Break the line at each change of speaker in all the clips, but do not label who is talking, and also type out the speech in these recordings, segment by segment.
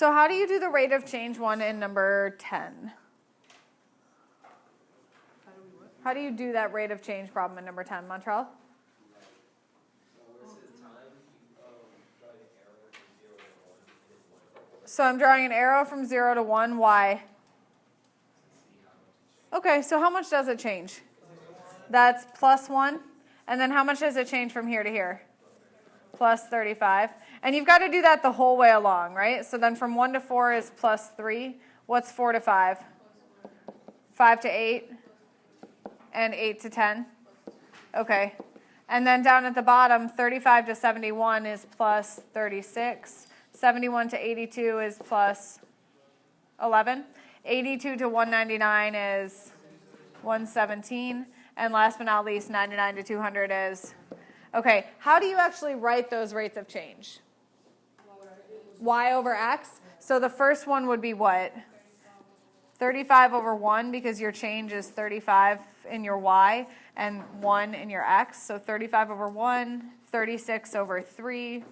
So how do you do the rate of change one in number 10? How do you do that rate of change problem in number 10, Montreal? So I'm drawing an arrow from 0 to 1. Why? Okay, so how much does it change? That's plus 1. And then how much does it change from here to here? Plus 35. And you've got to do that the whole way along, right? So then from 1 to 4 is plus 3. What's 4 to 5? 5 to 8. And 8 to 10. Okay. And then down at the bottom, 35 to 71 is plus 36. 71 to 82 is plus 11. 82 to 199 is 117. And last but not least, 99 to 200 is... Okay, how do you actually write those rates of change? Y over x. So the first one would be what? 35 over 1, because your change is 35 in your y and 1 in your x. So 35 over 1, 36 over 3,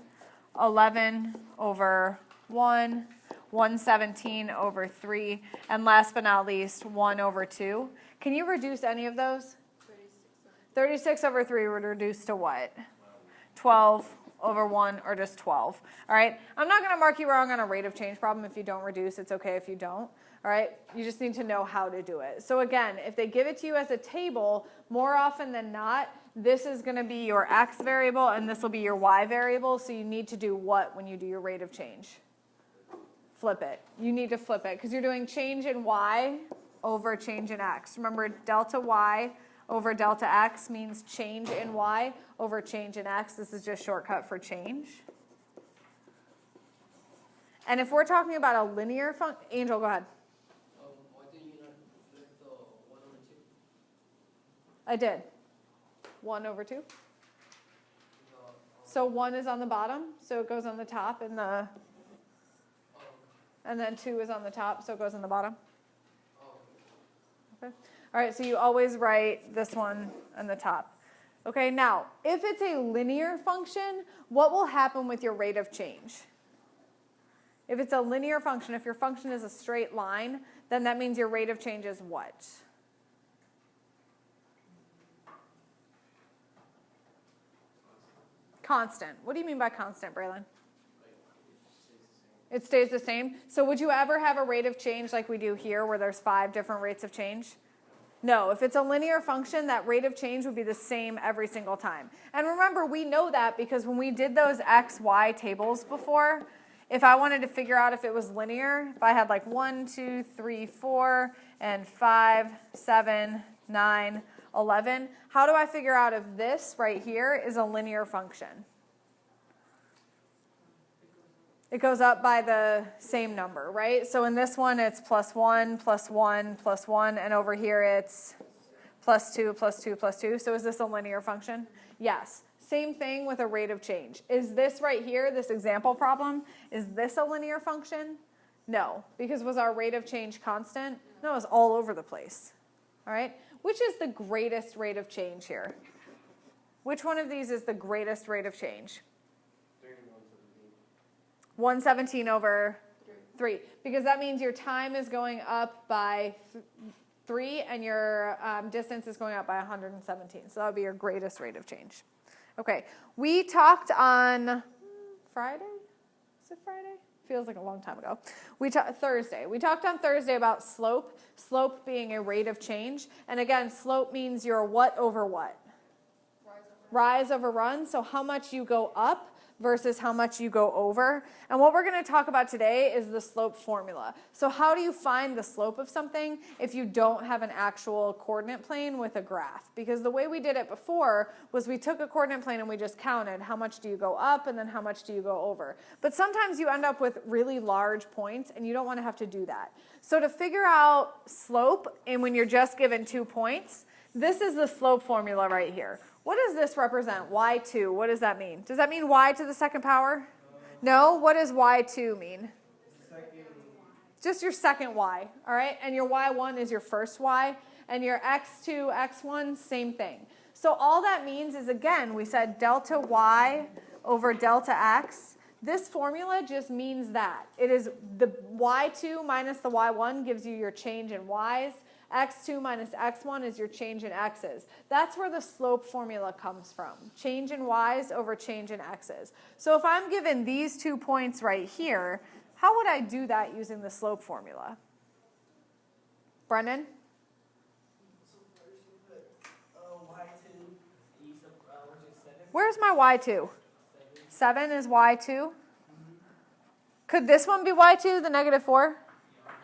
11 over 1, 117 over 3, and last but not least, 1 over 2. Can you reduce any of those? 36 over 3 would reduce to what? 12 over 1, or just 12. All right? I'm not going to mark you wrong on a rate of change problem. If you don't reduce, it's okay if you don't. All right? You just need to know how to do it. So again, if they give it to you as a table, more often than not, this is going to be your x variable, and this will be your y variable. So you need to do what when you do your rate of change? Flip it. You need to flip it, because you're doing change in y over change in x. Remember, delta y over delta x means change in y over change in x. This is just shortcut for change. And if we're talking about a linear function, Angel, go ahead.
Why did you not flip the 1 over 2?
I did. 1 over 2. So 1 is on the bottom, so it goes on the top, and then 2 is on the top, so it goes on the bottom. Okay. All right, so you always write this one on the top. Okay, now, if it's a linear function, what will happen with your rate of change? If it's a linear function, if your function is a straight line, then that means your rate of change is what? Constant. What do you mean by constant, Braylon? It stays the same. So would you ever have a rate of change like we do here where there's 5 different rates of change? No. If it's a linear function, that rate of change would be the same every single time. And remember, we know that because when we did those x, y tables before, if I wanted to figure out if it was linear, if I had like 1, 2, 3, 4, and 5, 7, 9, 11, how do I figure out if this right here is a linear function? It goes up by the same number, right? So in this one, it's plus 1, plus 1, plus 1, and over here it's plus 2, plus 2, plus 2. So is this a linear function? Yes. Same thing with a rate of change. Is this right here, this example problem, is this a linear function? No, because was our rate of change constant? No, it was all over the place. All right? Which is the greatest rate of change here? Which one of these is the greatest rate of change? 117 over 3. Because that means your time is going up by 3 and your distance is going up by 117. So that would be your greatest rate of change. Okay, we talked on Friday? Is it Friday? Feels like a long time ago. Thursday. We talked on Thursday about slope. Slope being a rate of change. And again, slope means your what over what? Rise over run. So how much you go up versus how much you go over. And what we're going to talk about today is the slope formula. So how do you find the slope of something if you don't have an actual coordinate plane with a graph? Because the way we did it before was we took a coordinate plane and we just counted how much do you go up and then how much do you go over. But sometimes you end up with really large points and you don't want to have to do that. So to figure out slope, and when you're just given 2 points, this is the slope formula right here. What does this represent? Y2. What does that mean? Does that mean y to the second power? No. What does y2 mean? Just your second y. All right? And your y1 is your first y. And your x2, x1, same thing. So all that means is, again, we said delta y over delta x This formula just means that. It is the y2 minus the y1 gives you your change in y's. X2 minus x1 is your change in x's. That's where the slope formula comes from. Change in y's over change in x's. So if I'm given these 2 points right here, how would I do that using the slope formula? Brendan?
So first you put y2, and you sub, which is 7.
Where's my y2? 7 is y2. Could this one be y2, the negative 4?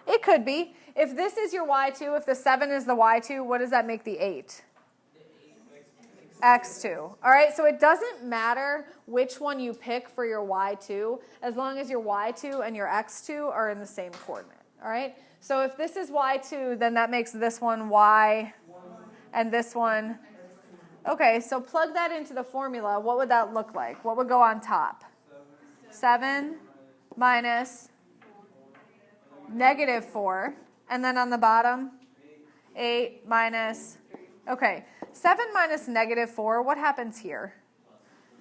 It could be. If this is your y2, if the 7 is the y2, what does that make the 8? X2. All right, so it doesn't matter which one you pick for your y2, as long as your y2 and your x2 are in the same coordinate. All right, so if this is y2, then that makes this one y, and this one. Okay, so plug that into the formula. What would that look like? What would go on top? 7 minus negative 4. And then on the bottom, 8 minus, okay, 7 minus negative 4, what happens here?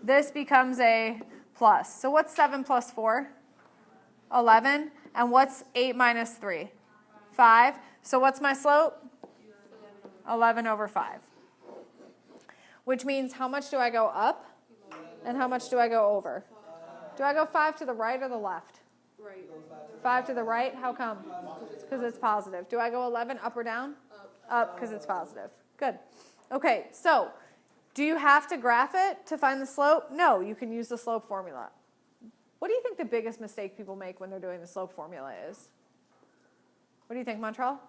This becomes a plus. So what's 7 plus 4? 11. And what's 8 minus 3? 5. So what's my slope? 11 over 5. Which means how much do I go up? And how much do I go over? Do I go 5 to the right or the left?
Right.
5 to the right, how come? Because it's positive. Do I go 11 up or down? Up, because it's positive. Good. Okay, so do you have to graph it to find the slope? No, you can use the slope formula. What do you think the biggest mistake people make when they're doing the slope formula is? What do you think, Montreal?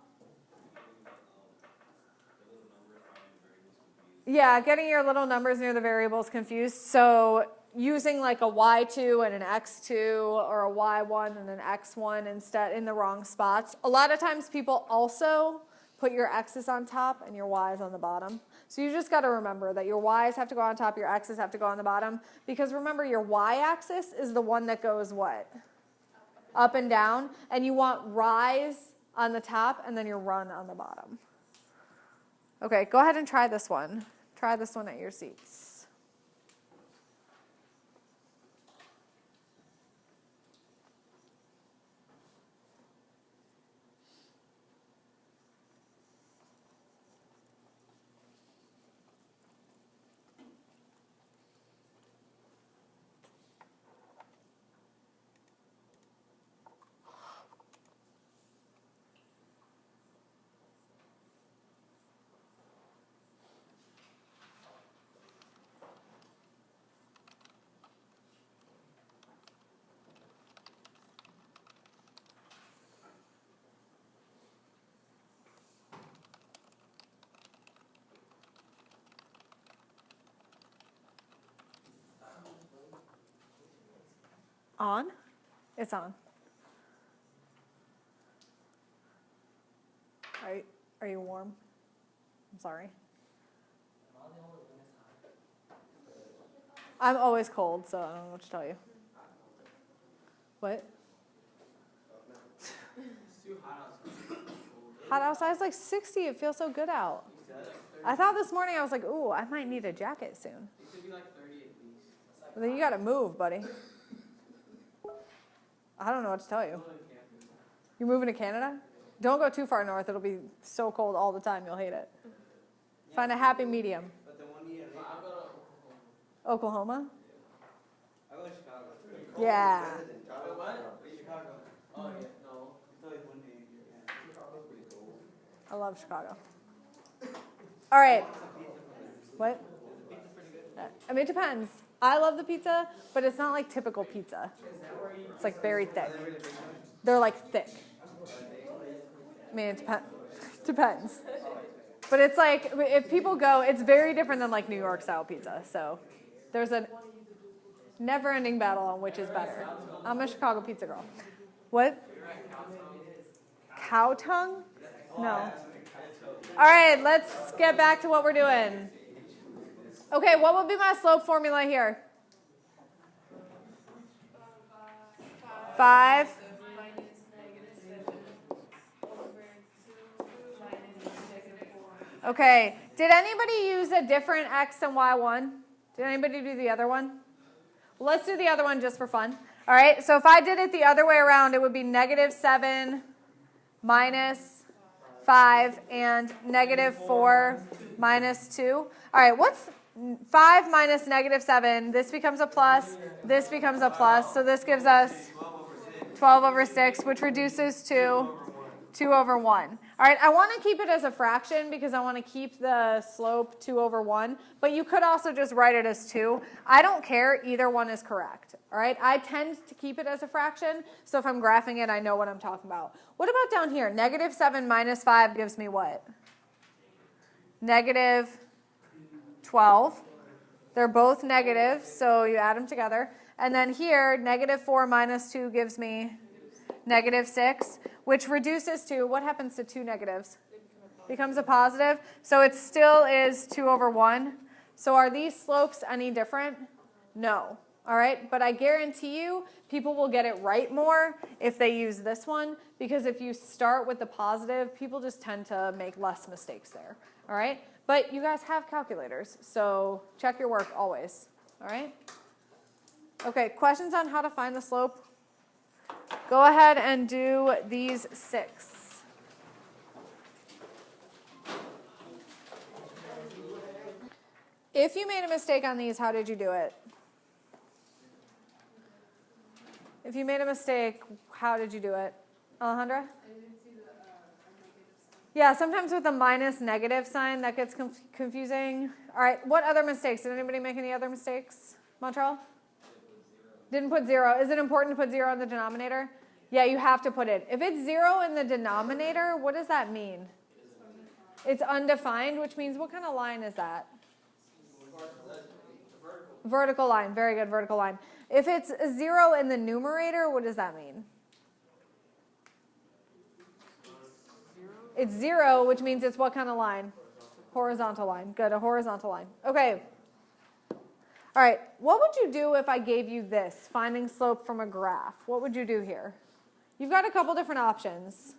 Yeah, getting your little numbers near the variables confused. So using like a y2 and an x2 or a y1 and an x1 instead in the wrong spots. A lot of times people also put your x's on top and your y's on the bottom. So you just got to remember that your y's have to go on top, your x's have to go on the bottom. Because remember, your y-axis is the one that goes what? Up and down. And you want rise on the top and then your run on the bottom. Okay, go ahead and try this one. Try this one at your seats. On? It's on. Are you warm? I'm sorry. I'm always cold, so I don't know what to tell you. What?
It's too hot outside.
Hot outside is like 60. It feels so good out. I thought this morning, I was like, ooh, I might need a jacket soon.
It should be like 30 at least.
Well, then you got to move, buddy. I don't know what to tell you. You're moving to Canada? Don't go too far north. It'll be so cold all the time. You'll hate it. Find a happy medium.
But the one year, I'll go to
Oklahoma?
I go to Chicago.
Yeah.
Wait, what? Chicago. Oh, yeah, no. It's always one day a year. Chicago's pretty cold.
I love Chicago. All right. What? I mean, it depends. I love the pizza, but it's not like typical pizza. It's like very thick. They're like thick. I mean, it depends. But it's like, if people go, it's very different than like New York style pizza. So there's a never-ending battle on which is better. I'm a Chicago pizza girl. What? Cow tongue? No. All right, let's get back to what we're doing. Okay, what would be my slope formula here? 5. Okay, did anybody use a different x and y1? Did anybody do the other one? Well, let's do the other one just for fun. All right, so if I did it the other way around, it would be negative 7 minus 5 and negative 4 minus 2. All right, what's 5 minus negative 7? This becomes a plus. This becomes a plus. So this gives us 12 over 6, which reduces to 2 over 1. All right, I want to keep it as a fraction because I want to keep the slope 2 over 1, but you could also just write it as 2. I don't care. Either one is correct. All right, I tend to keep it as a fraction, so if I'm graphing it, I know what I'm talking about. What about down here? Negative 7 minus 5 gives me what? Negative 12. They're both negative, so you add them together. And then here, negative 4 minus 2 gives me negative 6, which reduces to, what happens to two negatives? Becomes a positive. So it still is 2 over 1. So are these slopes any different? No. All right, but I guarantee you people will get it right more if they use this one, because if you start with the positive, people just tend to make less mistakes there. All right, but you guys have calculators, so check your work always. All right. Okay, questions on how to find the slope? Go ahead and do these 6. If you made a mistake on these, how did you do it? If you made a mistake, how did you do it? Alejandra? Yeah, sometimes with a minus negative sign, that gets confusing. All right, what other mistakes? Did anybody make any other mistakes? Montreal? Didn't put 0. Is it important to put 0 in the denominator? Yeah, you have to put it. If it's 0 in the denominator, what does that mean? It's undefined, which means what kind of line is that? Vertical line. Very good, vertical line. If it's a 0 in the numerator, what does that mean? It's 0, which means it's what kind of line? Horizontal line. Good, a horizontal line. Okay. All right, what would you do if I gave you this, finding slope from a graph? What would you do here? You've got a couple different options.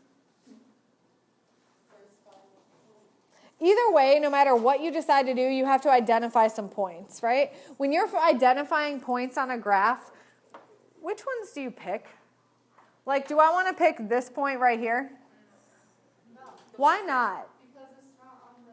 Either way, no matter what you decide to do, you have to identify some points, right? When you're identifying points on a graph, which ones do you pick? Like, do I want to pick this point right here?
No.
Why not?
Because it's not on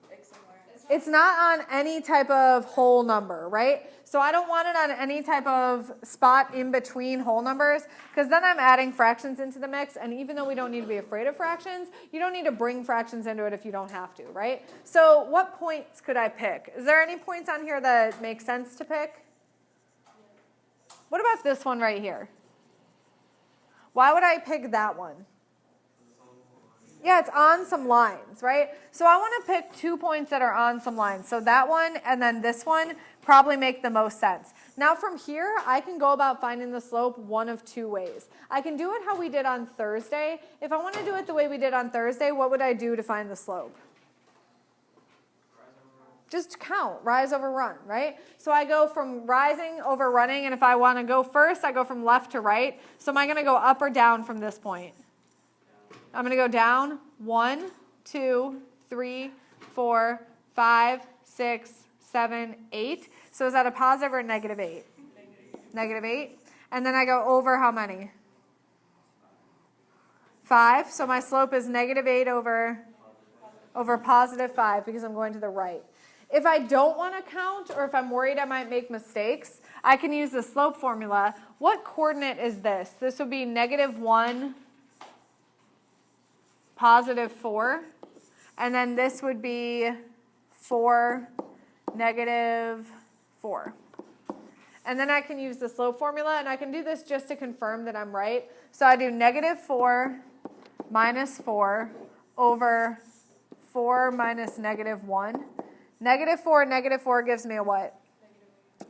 the X somewhere.
It's not on any type of whole number, right? So I don't want it on any type of spot in between whole numbers, because then I'm adding fractions into the mix, and even though we don't need to be afraid of fractions, you don't need to bring fractions into it if you don't have to, right? So what points could I pick? Is there any points on here that make sense to pick? What about this one right here? Why would I pick that one? Yeah, it's on some lines, right? So I want to pick 2 points that are on some lines. So that one and then this one probably make the most sense. Now from here, I can go about finding the slope one of 2 ways. I can do it how we did on Thursday. If I want to do it the way we did on Thursday, what would I do to find the slope? Just count, rise over run, right? So I go from rising over running, and if I want to go first, I go from left to right. So am I going to go up or down from this point? I'm going to go down 1, 2, 3, 4, 5, 6, 7, 8. So is that a positive or a negative 8? Negative 8. And then I go over how many? 5. So my slope is negative 8 over positive 5 because I'm going to the right. If I don't want to count, or if I'm worried I might make mistakes, I can use the slope formula. What coordinate is this? This would be negative 1, positive 4, and then this would be 4, negative 4. And then I can use the slope formula, and I can do this just to confirm that I'm right. So I do negative 4 minus 4 over 4 minus negative 1. Negative 4 gives me a what?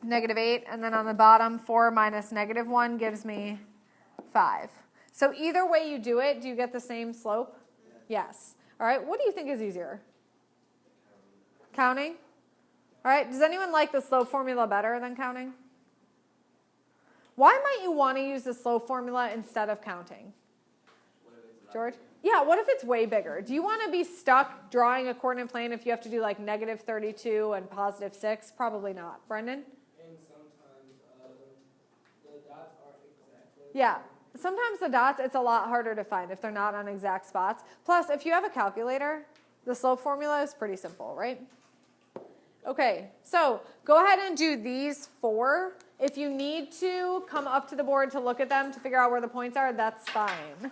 Negative 8. And then on the bottom, 4 minus negative 1 gives me 5. So either way you do it, do you get the same slope? Yes. All right, what do you think is easier? Counting? All right, does anyone like the slope formula better than counting? Why might you want to use the slope formula instead of counting? George? Yeah, what if it's way bigger? Do you want to be stuck drawing a coordinate plane if you have to do like negative 32 and positive 6? Probably not. Brendan?
And sometimes the dots
Yeah. Sometimes the dots, it's a lot harder to find if they're not on exact spots. Plus, if you have a calculator, the slope formula is pretty simple, right? Okay, so go ahead and do these 4. If you need to come up to the board to look at them to figure out where the points are, that's fine.